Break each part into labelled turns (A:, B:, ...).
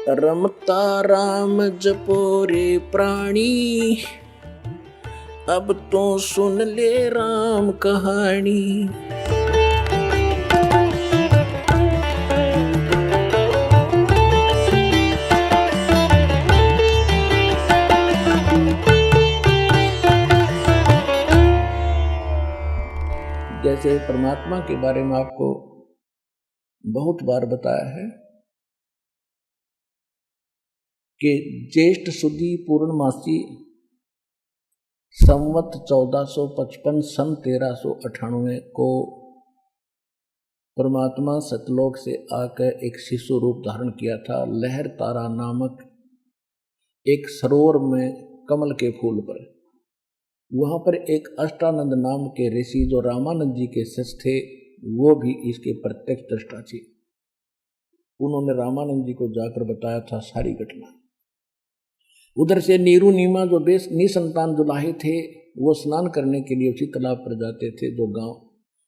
A: रमता राम जपो रे प्राणी, अब तो सुन ले राम कहानी। जैसे परमात्मा के बारे में आपको बहुत बार बताया है कि ज्येष्ठ सुदी पूर्णमासी संवत 1455 सन 1398 को परमात्मा सतलोक से आकर एक शिशु रूप धारण किया था। लहर तारा नामक एक सरोवर में कमल के फूल पर, वहाँ पर एक अष्टानंद नाम के ऋषि जो रामानंद जी के शिष्य थे, वो भी इसके प्रत्यक्ष दृष्टा थे। उन्होंने रामानंद जी को जाकर बताया था सारी घटना। उधर से नीरू नीमा जो निसंतान जुलाहे थे, वो स्नान करने के लिए उसी तालाब पर जाते थे जो गांव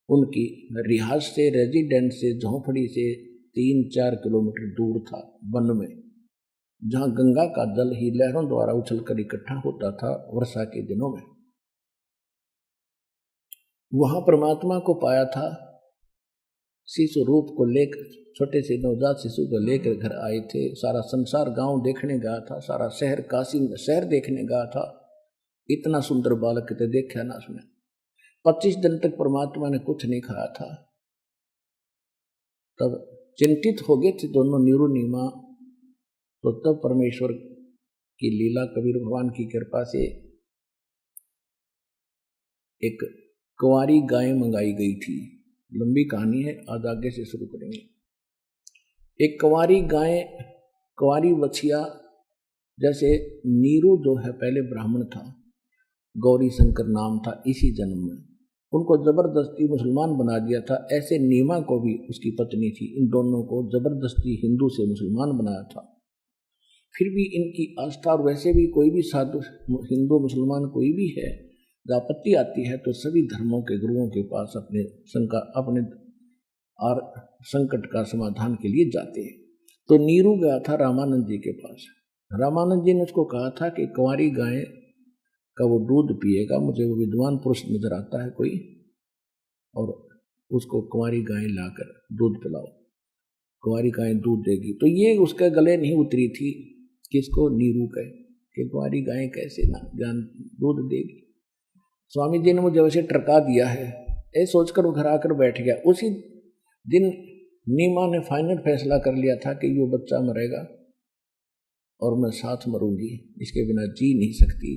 A: उनकी रिहाज से, रेजिडेंट से, झोंपड़ी से 3-4 किलोमीटर दूर था, वन में, जहाँ गंगा का जल ही लहरों द्वारा उछलकर इकट्ठा होता था वर्षा के दिनों में। वहां परमात्मा को पाया था। शिशु रूप को लेकर, छोटे से नवजात शिशु को लेकर घर आए थे। सारा संसार गांव देखने गया था, सारा शहर काशी शहर देखने गया था। इतना सुंदर बालक तो देखा ना सुने। 25 दिन तक परमात्मा ने कुछ नहीं खाया था। तब चिंतित हो गए थे दोनों नीरू नीमा। तो तब परमेश्वर की लीला, कबीर भगवान की कृपा से एक कुंवारी गाय मंगाई गई थी। लंबी कहानी है, आज आगे से शुरू करेंगे। एक कुंवारी गाय, कुंवारी बछिया, जैसे नीरू जो है पहले ब्राह्मण था, गौरी शंकर नाम था, इसी जन्म में उनको जबरदस्ती मुसलमान बना दिया था। ऐसे नीमा को भी उसकी पत्नी थी, इन दोनों को जबरदस्ती हिंदू से मुसलमान बनाया था। फिर भी इनकी आस्था, और वैसे भी कोई भी साधु, हिंदू मुसलमान कोई भी है, आपत्ति आती है तो सभी धर्मों के गुरुओं के पास अपने और संकट का समाधान के लिए जाते हैं। तो नीरू गया था रामानंद जी के पास। रामानंद जी ने उसको कहा था कि कुंवारी गाय का वो दूध पिएगा, मुझे वो विद्वान पुरुष नजर आता है कोई, और उसको कुंवारी गाय लाकर दूध पिलाओ, कुंवारी गाय दूध देगी। तो ये उसके गले नहीं उतरी थी, किसको, नीरू कहे कि कुंवारी गाय कैसे ना ज्ञान दूध देगी। स्वामी जी ने मुझे वैसे टरका दिया है, ये सोचकर वो घर आकर बैठ गया। उसी दिन नीमा ने फाइनल फैसला कर लिया था कि यो बच्चा मरेगा और मैं साथ मरूंगी, इसके बिना जी नहीं सकती।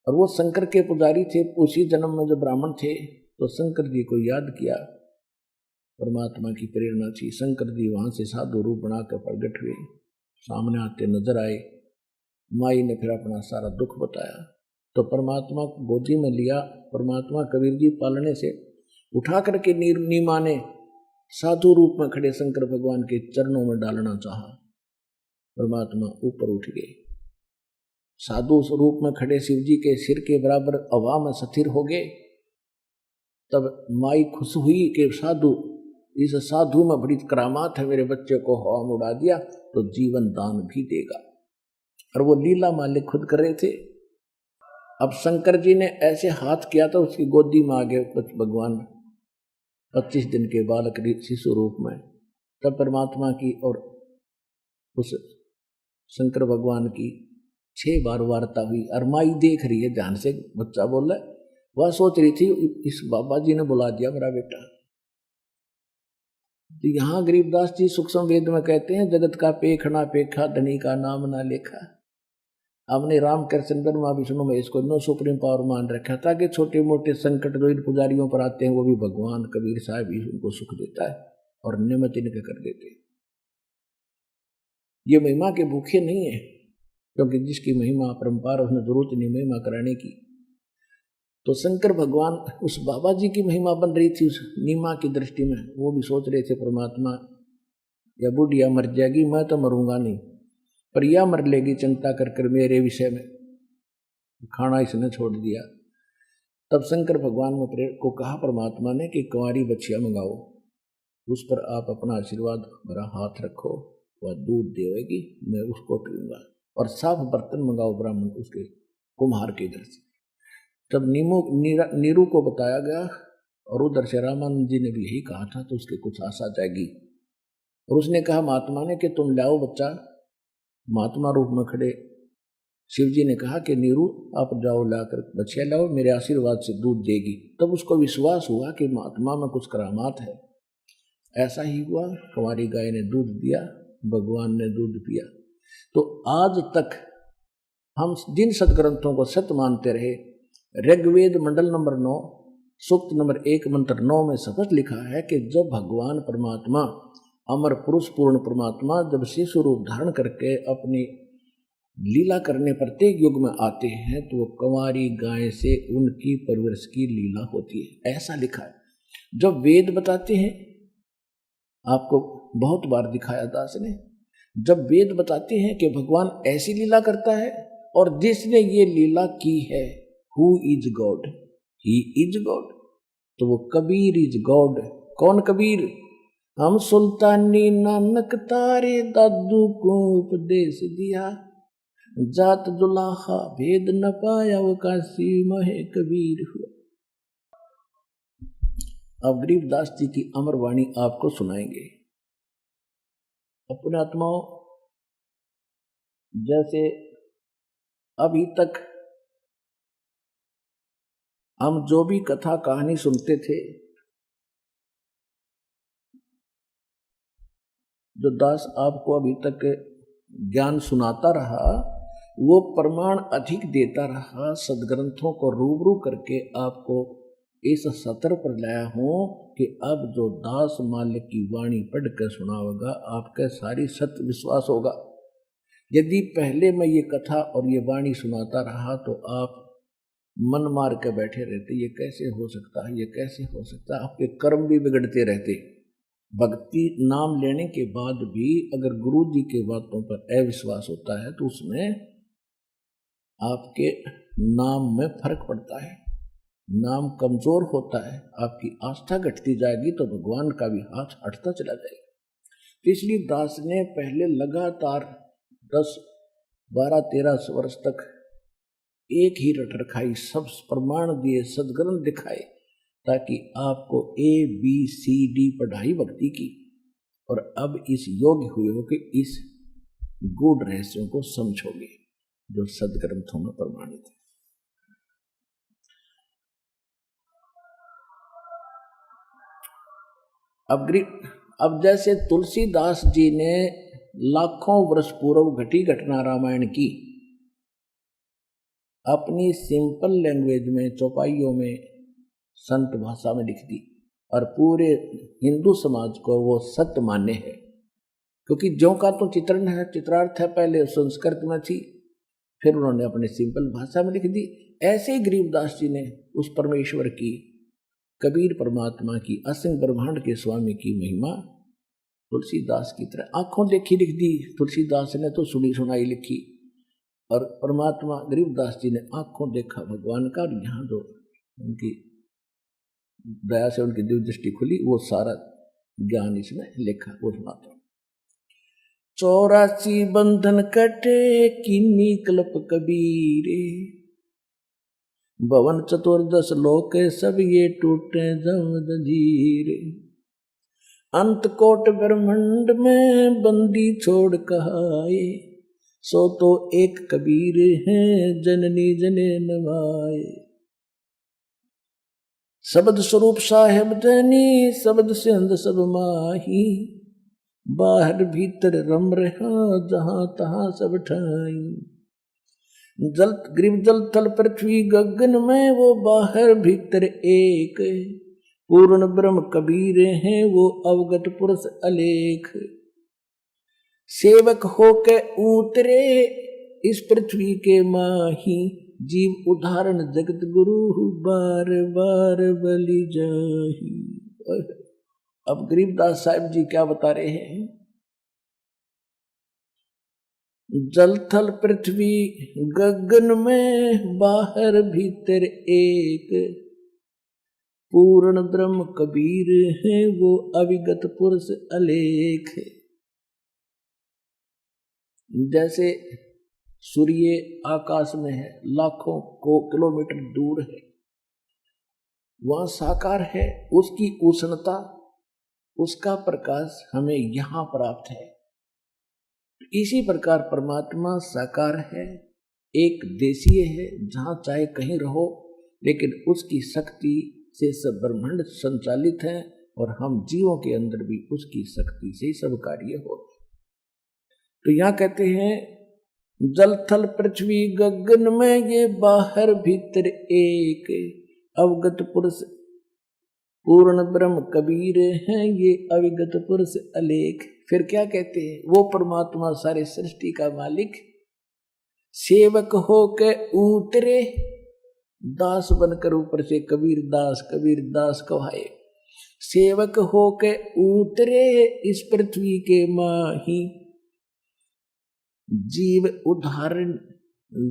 A: और वो शंकर के पुजारी थे, उसी जन्म में जो ब्राह्मण थे, तो शंकर जी को याद किया। परमात्मा की प्रेरणा थी। शंकर जी वहां से साधु रूप बनाकर प्रकट हुए, सामने आते नजर आए। माई ने फिर अपना सारा दुख बताया, तो परमात्मा को गोदी में लिया। परमात्मा कबीर जी पालने से उठा करके नीमा ने साधु रूप में खड़े शंकर भगवान के चरणों में डालना चाहा। परमात्मा ऊपर उठ गए, साधु रूप में खड़े शिव जी के सिर के बराबर हवा में स्थिर हो गए। तब माई खुश हुई कि साधु, इस साधु में बड़ी करामात है, मेरे बच्चे को हवा में उड़ा दिया तो जीवन दान भी देगा। और वो लीला मालिक खुद कर रहे थे। अब शंकर जी ने ऐसे हाथ किया तो उसकी गोदी में आ गए भगवान 25 दिन के बालक शिशु रूप में। तब परमात्मा की और उस शंकर भगवान की 6 बार वार्ता हुई। और माई देख रही है, ध्यान से बच्चा बोल रहा है। वह सोच रही थी इस बाबा जी ने बुला दिया मेरा बेटा। तो यहाँ गरीबदास जी सूक्ष्म वेद में कहते हैं, जगत का पेखना पेखा, धनी का नाम ना लेखा। हमने राम कृष्ण ब्रह्मा विष्णु महेश को नो सुप्रीम पावर मान रखा था कि छोटे मोटे संकट जो इन पुजारियों पर आते हैं वो भी भगवान कबीर साहब ही उनको सुख देता है और नियमित इनके कर देते हैं। ये महिमा के भूखे नहीं है, क्योंकि जिसकी महिमा अपरंपार, उसने जरूरत नहीं महिमा कराने की। तो शंकर भगवान उस बाबा जी की महिमा बन रही थी उस नीमा की दृष्टि में। वो भी सोच रहे थे परमात्मा या बुढ़िया मर जाएगी, मैं तो मरूंगा नहीं, पर यह मर लेगी चिंता कर कर मेरे विषय में। खाना इसने छोड़ दिया। तब शंकर भगवान को कहा परमात्मा ने कि कुंवारी बछिया मंगाओ, उस पर आप अपना आशीर्वाद भरा हाथ रखो वह दूध देवेगी, मैं उसको पीऊंगा। और साफ बर्तन मंगाओ ब्राह्मण उसके कुम्हार के घर से। तब नीरू को बताया गया और उधर से रामानंद जी ने भी यही कहा था, तो उसके कुछ आशा जागी। और उसने कहा महात्मा ने कि तुम लाओ बच्चा। महात्मा रूप में खड़े शिव जी ने कहा कि नीरू आप जाओ लाकर बच्चिया लाओ, मेरे आशीर्वाद से दूध देगी। तब उसको विश्वास हुआ कि महात्मा में कुछ करामात है। ऐसा ही हुआ, कुंवारी गाय ने दूध दिया, भगवान ने दूध पिया। तो आज तक हम जिन सदग्रंथों को सत्य मानते रहे, ऋग्वेद मंडल नंबर 9 सूक्त नंबर 1 मंत्र 9 में स्पष्ट लिखा है कि जब भगवान परमात्मा अमर पुरुष पूर्ण परमात्मा जब शिशु रूप धारण करके अपनी लीला करने प्रत्येक युग में आते हैं, तो वो कुंवारी गाय से उनकी परवरिश की लीला होती है, ऐसा लिखा है। जब वेद बताते हैं, आपको बहुत बार दिखाया दास ने, जब वेद बताते हैं कि भगवान ऐसी लीला करता है और जिसने ये लीला की है, who is God, he is God, तो वो कबीर इज गॉड। कौन कबीर? हम सुल्तानी नानक तारे दादू को उपदेश दिया, जात दुलाहा भेद न पाया वो काशी महे कबीर हुआ। अब गरीबदास जी की अमर वाणी आपको सुनाएंगे। अपने आत्माओं, जैसे अभी तक हम जो भी कथा कहानी सुनते थे, जो दास आपको अभी तक ज्ञान सुनाता रहा, वो प्रमाण अधिक देता रहा। सदग्रंथों को रूबरू करके आपको इस सत्र पर लाया हूं कि अब जो दास मालिक की वाणी पढ़कर सुनाओगा, आपका सारी सत्य विश्वास होगा। यदि पहले मैं ये कथा और ये वाणी सुनाता रहा तो आप मन मार के बैठे रहते, ये कैसे हो सकता है, ये कैसे हो सकता है, आपके कर्म भी बिगड़ते रहते। भक्ति नाम लेने के बाद भी अगर गुरु जी के बातों पर अविश्वास होता है तो उसमें आपके नाम में फर्क पड़ता है, नाम कमजोर होता है, आपकी आस्था घटती जाएगी तो भगवान का भी हाथ हटता चला जाएगा। तो इसलिए दास ने पहले लगातार 10, 12, 13 वर्ष तक एक ही रट रखाई, सब प्रमाण दिए, सदग्रंथ दिखाए, ताकि आपको ABCD पढ़ाई भक्ति की, और अब इस योग्य हुए हो कि इस गूढ़ रहस्यों को समझोगे जो सदग्रंथों में प्रमाणित है। अब जैसे तुलसीदास जी ने लाखों वर्ष पूर्व घटी घटना रामायण की अपनी सिंपल लैंग्वेज में, चौपाइयों में, संत भाषा में लिख दी, और पूरे हिंदू समाज को वो सत्य मान्य है, क्योंकि ज्यों का तो चित्रण है, चित्रार्थ है, पहले संस्कृत में थी, फिर उन्होंने अपने सिंपल भाषा में लिख दी। ऐसे ही गरीबदास जी ने उस परमेश्वर की, कबीर परमात्मा की, असीम ब्रह्मांड के स्वामी की महिमा तुलसीदास की तरह आंखों देखी लिख दी। तुलसीदास ने तो सुनी सुनाई लिखी, और परमात्मा गरीबदास जी ने आंखों देखा भगवान का, और यहाँ जो उनकी दया से उनकी दिव्य दृष्टि खुली, वो सारा ज्ञान इसमें लिखा, वो सुनाता हूं। 84 बंधन कटे किन्नी कल्प कबीरे, भवन 14 लोक सब ये टूटे जम जंजीरे, अंत कोट ब्रह्मांड में बंदी छोड़ कहाए, सो तो एक कबीर है जननी जने नवाए। शब्द स्वरूप साहेब धनी, शब्द से अंध सब माही, बाहर भीतर रम रहा जहां तहां सब ठाई। जल ग्रीव जल थल पृथ्वी गगन में वो बाहर भीतर एक, पूर्ण ब्रह्म कबीर हैं वो अवगत पुरुष अलेख। सेवक होके उतरे इस पृथ्वी के माही, जीव उदाहरण जगत गुरु बार बार बलि जाही। अब गरीबदास साहिब जी क्या बता रहे हैं? जल थल पृथ्वी गगन में बाहर भीतर एक, पूर्ण ब्रह्म कबीर है वो अविगत पुरुष अलेख। जैसे सूर्य आकाश में है, लाखों को किलोमीटर दूर है, वह साकार है, उसकी उष्णता, उसका प्रकाश हमें यहाँ प्राप्त है। इसी प्रकार परमात्मा साकार है, एक देशीय है, जहाँ चाहे कहीं रहो, लेकिन उसकी शक्ति से सब ब्रह्मांड संचालित है और हम जीवों के अंदर भी उसकी शक्ति से सब कार्य हो। तो यहाँ कहते हैं जल थल पृथ्वी गगन में ये बाहर भीतर एक, अवगत पुरुष पूर्ण ब्रह्म कबीर हैं ये अविगत पुरुष अलेख। फिर क्या कहते हैं, वो परमात्मा सारे सृष्टि का मालिक सेवक हो के उतरे, दास बनकर ऊपर से कबीर दास कहाए। सेवक हो के उतरे इस पृथ्वी के माही, जीव उदाहरण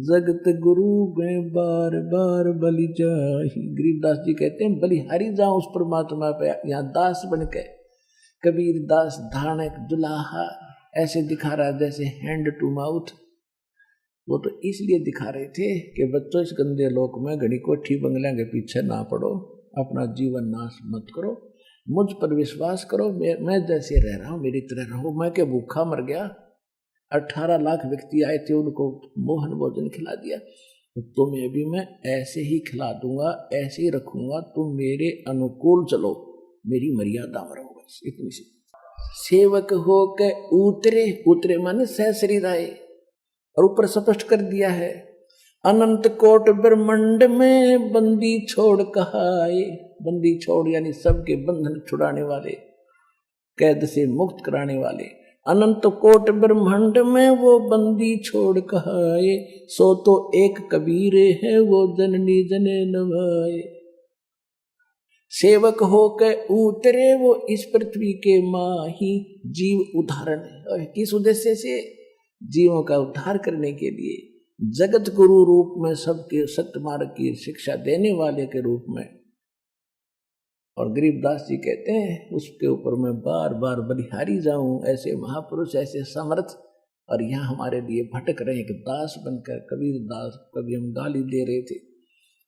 A: जगत गुरु में बार बार बलि जाहि। गरीबदास जी कहते हैं बलिहारी जाऊं उस परमात्मा पे। यहाँ दास बन के कबीर दास धानक दुलाहा ऐसे दिखा रहा जैसे हैंड टू माउथ। वो तो इसलिए दिखा रहे थे कि बच्चों इस गंदे लोक में घड़ी कोठी बंगलियां के पीछे ना पड़ो, अपना जीवन नाश मत करो, मुझ पर विश्वास करो, मैं जैसे रह रहा हूँ मेरी तरह रहो। मैं क्या भूखा मर गया? 18 लाख व्यक्ति आए थे, उनको मोहन भोजन खिला दिया, तुम्हें भी मैं ऐसे ही खिला दूंगा, ऐसे ही रखूंगा, तुम मेरे अनुकूल चलो, मेरी मर्यादा में रहो, बस इतनी सी। सेवक हो के उतरे माने सहशरीर आए, और ऊपर स्पष्ट कर दिया है अनंत कोट ब्रह्मांड में बंदी छोड़ कहाए। बंदी छोड़ यानी सबके बंधन छुड़ाने वाले, कैद से मुक्त कराने वाले। अनंत कोट ब्रह्मांड में वो बंदी छोड़ कहाए, सो तो एक कबीर है वो जननी जने नवाए। सेवक हो के उतरे वो इस पृथ्वी के माही, जीव उदाहरण है। किस उद्देश्य से? जीवों का उद्धार करने के लिए, जगत गुरु रूप में सबके सत्य मार्ग की शिक्षा देने वाले के रूप में। और गरीबदास जी कहते हैं उसके ऊपर मैं बार बार बलिहारी जाऊं, ऐसे महापुरुष ऐसे समर्थ, और यहाँ हमारे लिए भटक रहे कि दास बनकर कबीर दास। कभी हम गाली दे रहे थे,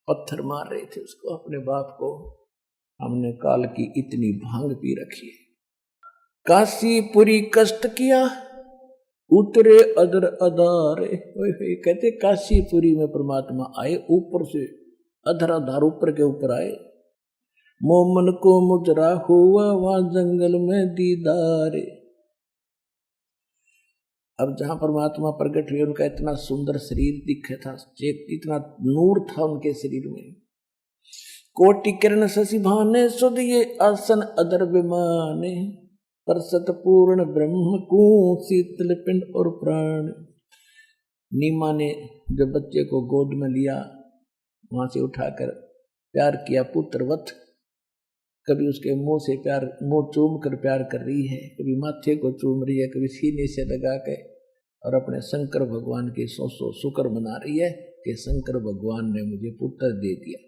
A: पत्थर मार रहे थे उसको, अपने बाप को। हमने काल की इतनी भांग पी रखी है। काशीपुरी कष्ट किया उतरे अदर अदारे। कहते काशीपुरी में परमात्मा आए, ऊपर से अधर अधार ऊपर के ऊपर आए। मोमन को मुजरा हुआ वहां जंगल में दीदारे। अब जहां परमात्मा प्रकट हुए उनका इतना सुंदर शरीर दिखे था, इतना नूर था उनके शरीर में। कोटि किरण शशि भाने सुध ये आसन अदर विमाने, परसत पूर्ण ब्रह्म को शीतल पिंड और प्राण। नीमा ने जब बच्चे को गोद में लिया, वहां से उठाकर प्यार किया पुत्रवत। कभी उसके मुंह से प्यार, मुंह चूम कर प्यार कर रही है, कभी माथे को चूम रही है, कभी सीने से लगा के, और अपने शंकर भगवान के सौ शुक्र मना रही है कि शंकर भगवान ने मुझे पुत्र दे दिया।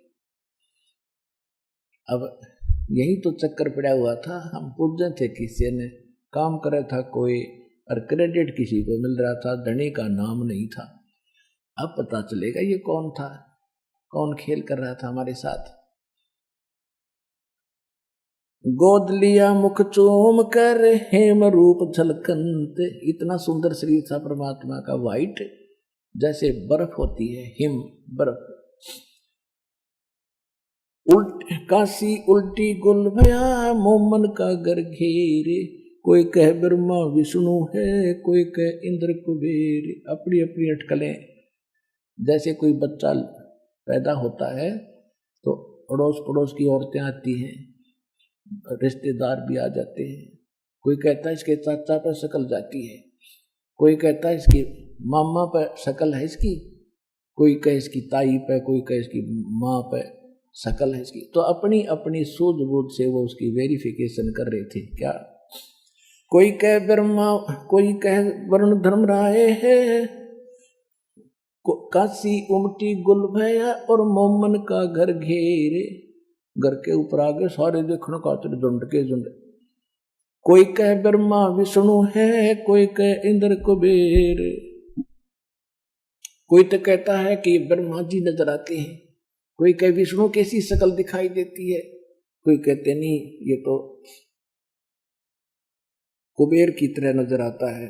A: अब यही तो चक्कर पड़ा हुआ था। हम पूज्य थे, किसी ने काम करे था कोई, और क्रेडिट किसी को मिल रहा था, धनी का नाम नहीं था। अब पता चलेगा ये कौन था, कौन खेल कर रहा था हमारे साथ। गोद लिया मुख चूम कर हेम रूप झलकंत। इतना सुंदर शरीर था परमात्मा का, वाइट जैसे बर्फ होती है, हिम बर्फ। काशी उल्टी गुल भया मोमन का घर घेरे। कोई कह ब्रह्मा विष्णु है, कोई कह इंद्र कुबेर। अपनी अपनी अटकलें। जैसे कोई बच्चा पैदा होता है तो अड़ोस पड़ोस की औरतें आती हैं, रिश्तेदार भी आ जाते हैं। कोई कहता है इसके चाचा पर शक्ल जाती है, कोई कहता है इसकी मामा पर शक्ल है इसकी, कोई कहे इसकी ताई पे, कोई कहे इसकी माँ पे शक्ल है इसकी। तो अपनी अपनी सूझबूझ से वो उसकी वेरिफिकेशन कर रहे थे। क्या कोई कह ब्रह्मा, कोई कह वरुण धर्म राय है, काशी उमटी गुल भया और मोमन का घर घेरे। घर के ऊपर आगे सारे देखने का झुंड के झुंड। कोई कह ब्रह्मा विष्णु है, कोई कह इंद्र कुबेर। कोई तो कहता है कि ब्रह्मा जी नजर आते हैं, कोई कह विष्णु कैसी शक्ल दिखाई देती है, कोई कहते नहीं ये तो कुबेर की तरह नजर आता है।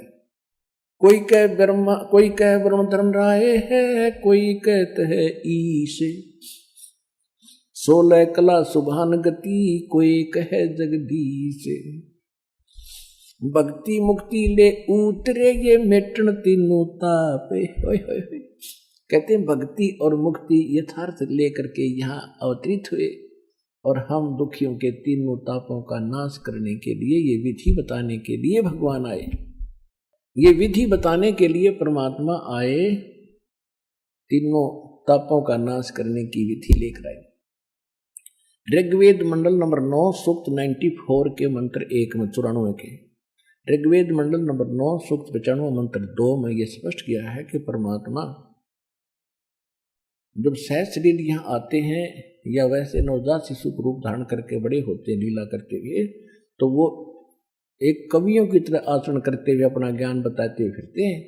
A: कोई कह ब्रह्म धर्म राय है, कोई कहते है ईश। 16 कला सुभान गति, कोई कहे जगदीश। भक्ति मुक्ति ले उतरे ये मेटन तीनों तापे। कहते हैं भक्ति और मुक्ति यथार्थ लेकर के यहाँ अवतरित हुए और हम दुखियों के तीनों तापों का नाश करने के लिए, ये विधि बताने के लिए भगवान आए। ये विधि बताने के लिए परमात्मा आए, तीनों तापों का नाश करने की विधि लेकर आए। ऋग्वेद मंडल नंबर 9 सूक्त 94 के मंत्र 1 में 94 के, ऋग्वेद मंडल नंबर 9 सूक्त 95 मंत्र 2 में यह स्पष्ट किया है कि परमात्मा जब सहस्रील यहाँ आते हैं या वैसे नवजात शिशु को रूप धारण करके बड़े होते हैं लीला करते हुए, तो वो एक कवियों की तरह आचरण करते हुए अपना ज्ञान बताते हुए फिरते हैं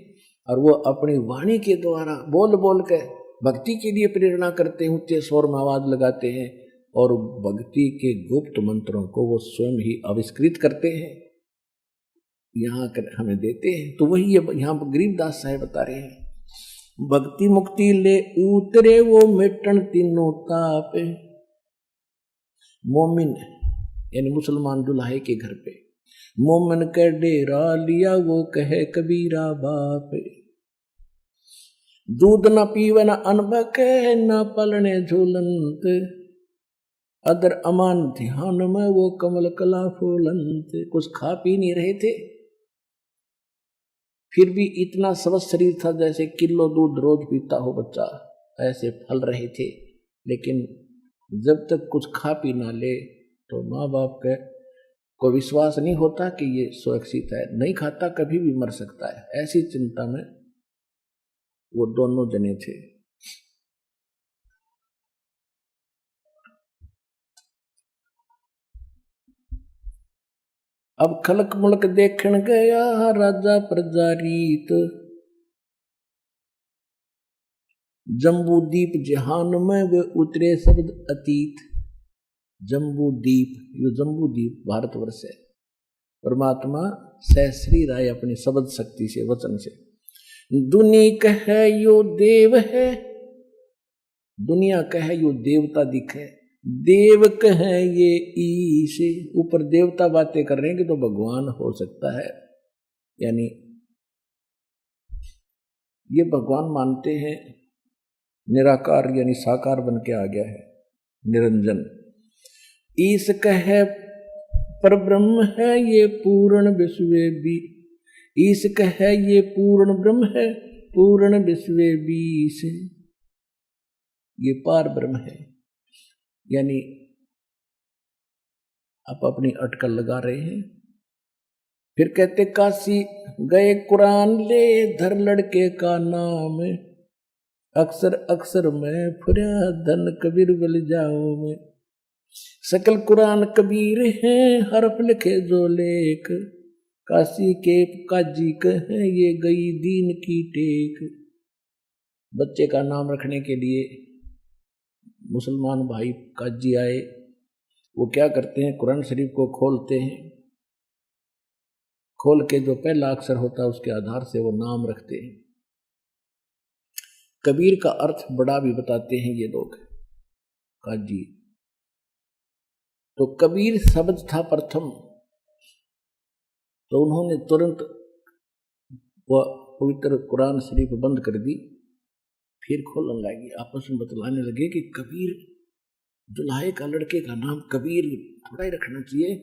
A: और वो अपनी वाणी के द्वारा बोल बोल के भक्ति के लिए प्रेरणा करते हैं, ऊंचे स्वर में आवाज लगाते हैं और भक्ति के गुप्त मंत्रों को वो स्वयं ही आविष्कृत करते हैं, यहाँ कर हमें देते हैं। तो वही यहाँ पर गरीबदास साहब बता रहे हैं, भक्ति मुक्ति ले उतरे वो मिटन तीनों ताप। मोमिन यानी मुसलमान दुल्हे के घर पे मोमिन के डेरा लिया, वो कहे कबीरा बाप। दूध न पीवे न अनबक न पलने झूलंत, अदर अमान ध्यान में वो कमल कला फूलंत। कुछ खा पी नहीं रहे थे, फिर भी इतना स्वस्थ शरीर था जैसे किलो दूध रोज पीता हो बच्चा, ऐसे फल रहे थे। लेकिन जब तक कुछ खा पी ना ले तो माँ बाप को विश्वास नहीं होता कि ये सुरक्षित है, नहीं खाता कभी भी मर सकता है, ऐसी चिंता में वो दोनों जने थे। अब खलक मुलक देखण गया राजा प्रजारीत, जम्बूदीप जहान में वे उतरे शब्द अतीत। जम्बूदीप, ये जम्बूदीप भारतवर्ष है। परमात्मा सहस्री राय अपनी शब्द शक्ति से, वचन से, दुनिया कहे यो देव है, दुनिया कहे यो देवता दिखे, देव कहे ये ईश। ऊपर देवता बातें कर रहे हैं कि तो भगवान हो सकता है, यानी ये भगवान मानते हैं निराकार यानी साकार बन के आ गया है, निरंजन। ईश कहे पर ब्रह्म है ये पूर्ण विश्व भी, ईश कहे ये पूर्ण ब्रह्म है, पूर्ण विश्व बीस। ये पार ब्रह्म है, यानी आप अपनी अटकल लगा रहे हैं। फिर कहते काशी गए कुरान ले, धर लड़के का नाम, अक्सर अक्सर में फुरा धन कबीर बल जाओ में। सकल कुरान कबीर हैं, हरफ लिखे जो लेख, काशी के काजी कहे ये गई दीन की टेक। बच्चे का नाम रखने के लिए मुसलमान भाई काजी आए, वो क्या करते हैं, कुरान शरीफ को खोलते हैं, खोल के जो पहला अक्षर होता है उसके आधार से वो नाम रखते हैं। कबीर का अर्थ बड़ा भी बताते हैं ये लोग काजी। तो कबीर शब्द था प्रथम, तो उन्होंने तुरंत वह पवित्र कुरान शरीफ बंद कर दी, फिर खोलने लगी, आपस में बतलाने लगे कि कबीर, दुल्हे का लड़के का नाम कबीर थोड़ा ही रखना चाहिए,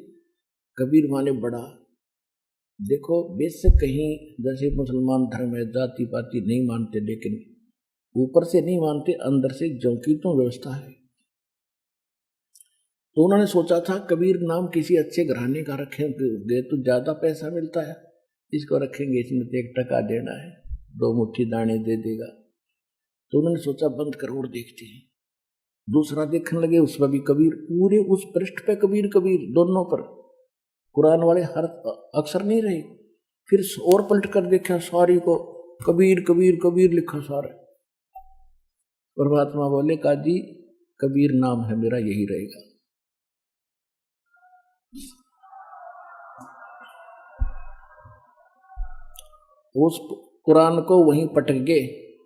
A: कबीर माने बड़ा। देखो बेशक कहीं जैसे मुसलमान धर्म है, जाति पाति नहीं मानते, लेकिन ऊपर से नहीं मानते, अंदर से जौकी तो व्यवस्था है। तो उन्होंने सोचा था कबीर नाम किसी अच्छे घराने का रखेंगे तो ज्यादा पैसा मिलता है, इसको रखेंगे, इसमें तो 1 टका देना है, 2 मुट्ठी दाने दे देगा। तो उन्होंने सोचा बंद करो और देखते हैं। दूसरा देखने लगे, उसमें भी कबीर, पूरे उस पृष्ठ पे कबीर कबीर दोनों पर। कुरान वाले हर अक्षर नहीं रहे। फिर और पलट कर देखा सारी को, कबीर कबीर कबीर लिखा सारा। परमात्मा बोले काजी कबीर नाम है मेरा, यही रहेगा। उस कुरान को वहीं पटक गए,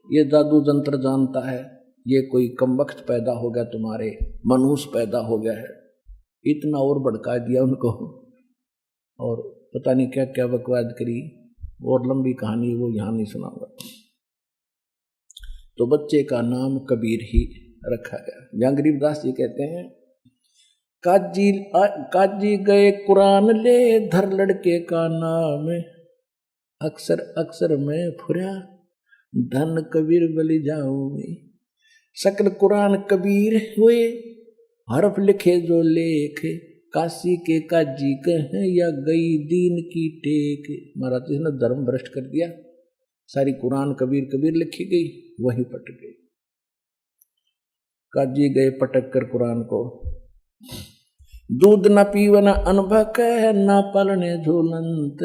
A: ये जादू जंत्र जानता है, ये कोई कमबख्त पैदा हो गया, तुम्हारे मनुष्य पैदा हो गया है। इतना और भड़का दिया उनको, और पता नहीं क्या क्या बकवाद करी, और लंबी कहानी वो यहाँ नहीं सुनाऊंगा। तो बच्चे का नाम कबीर ही रखा गया। जहाँ गरीबदास जी कहते हैं काजी गए कुरान ले, धर लड़के का नाम, अक्सर अक्सर में फुरा, धन कबीर बलि जाऊंगी। सकल कुरान कबीर हुए, हरफ लिखे जो लेख, काशी के काजी कहें या गई दीन की टेक। महाराज जी ने धर्म भ्रष्ट कर दिया, सारी कुरान कबीर कबीर लिखी गई, वहीं पटक गई। काजी गए पटक कर कुरान को, दूध न पीवन अनभक, न पलने झोलंत,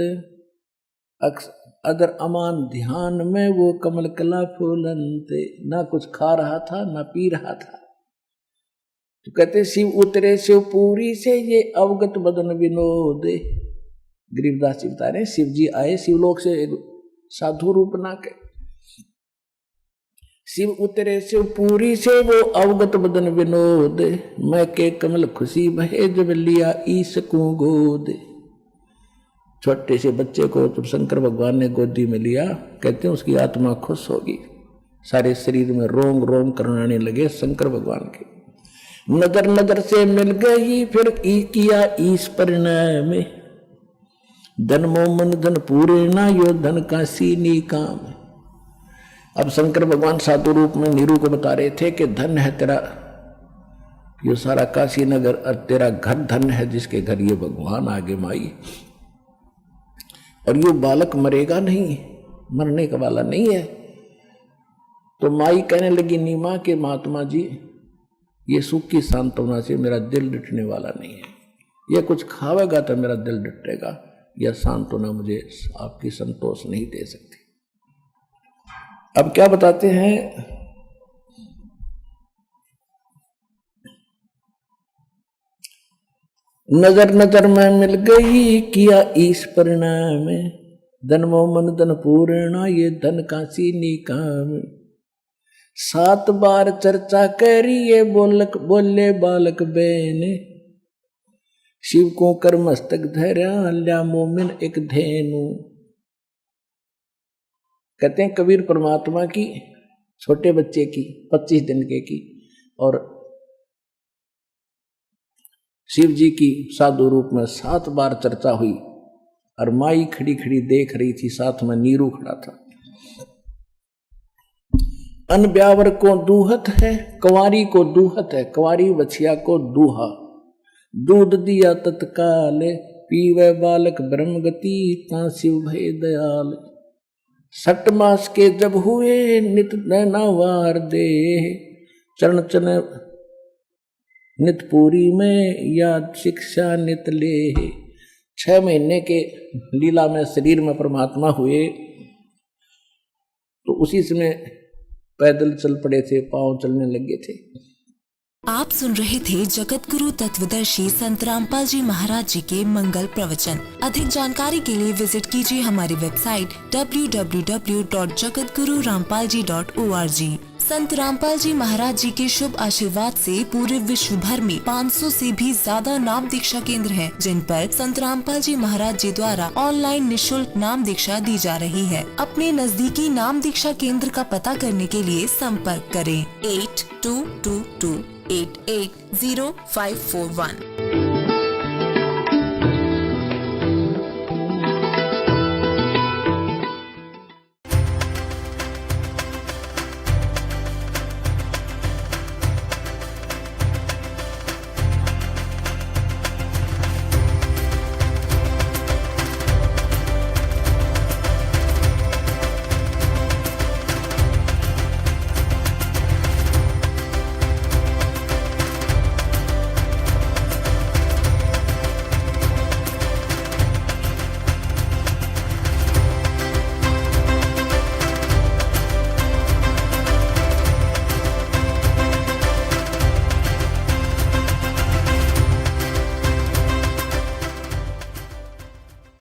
A: अदर अमान ध्यान में वो कमल कला फूलंत। ना कुछ खा रहा था ना पी रहा था। तो कहते शिव उतरे शिव पूरी से, ये अवगत बदन विनोद। गरीबदास जी बता रहे शिव जी आए शिवलोक से साधु रूप बना के, शिव उतरे शिव पूरी से, वो अवगत बदन विनोद। मैं के कमल खुशी बहे, जब लिया ईश को गोद। छोटे से बच्चे को जब शंकर भगवान ने गोदी में लिया, कहते हैं उसकी आत्मा खुश होगी, सारे शरीर में रोंग रोंग करने लगे शंकर भगवान के। नजर नजर से मिल गई, फिर किया ईश परिणाम, धन मोमन धन पूरे ना, यो धन का सीनी काम। अब शंकर भगवान साधु रूप में नीरू को बता रहे थे कि धन है तेरा यो सारा काशी नगर, और तेरा घर धन है जिसके घर ये भगवान आगे माई। और ये बालक मरेगा नहीं, मरने का वाला नहीं है। तो माई कहने लगी नीमा के महात्मा जी, ये सुख की सांत्वना से मेरा दिल डटने वाला नहीं है, ये कुछ खावेगा तो मेरा दिल डटेगा, यह सांत्वना मुझे आपकी संतोष नहीं दे सकती। अब क्या बताते हैं, नजर नजर में मिल गई, किया ईश परिणाम, धन मोमन धन पूर्णा, ये धन का सीनी काम। 7 बार चर्चा करी, ये बोले बालक बेन, शिव को कर मस्तक धरा, ल्या मोमिन एक धेनु। कहते हैं कबीर परमात्मा की छोटे बच्चे की 25 दिन की और शिव जी की साधु रूप में 7 बार चर्चा हुई, और माई खड़ी खड़ी देख रही थी, साथ में नीरू खड़ा था। अन ब्यावर को दूहत है, कुंवारी को दूहत है, कुंवारी बछिया को दूहा। दूध दिया तत्काल, पीवे बालक ब्रह्म गति, ता शिव भय दयाल। 6 मास के जब हुए, नित नैनावार दे, चरण चरण नित पूरी में, याद शिक्षा नित ले। 6 महीने के लीला में शरीर में परमात्मा हुए, तो उसी समय पैदल चल पड़े थे, पांव चलने लगे थे।
B: आप सुन रहे थे जगत गुरु तत्वदर्शी संत रामपाल जी महाराज जी के मंगल प्रवचन। अधिक जानकारी के लिए विजिट कीजिए हमारी वेबसाइट www.jagatgururampalji.org। संत रामपाल जी महाराज जी के शुभ आशीर्वाद से पूरे विश्व भर में 500 से भी ज्यादा नाम दीक्षा केंद्र हैं, जिन पर संत रामपाल जी महाराज जी द्वारा ऑनलाइन निशुल्क नाम दीक्षा दी जा रही है। अपने नजदीकी नाम दीक्षा केंद्र का पता करने के लिए संपर्क करें 8222880541।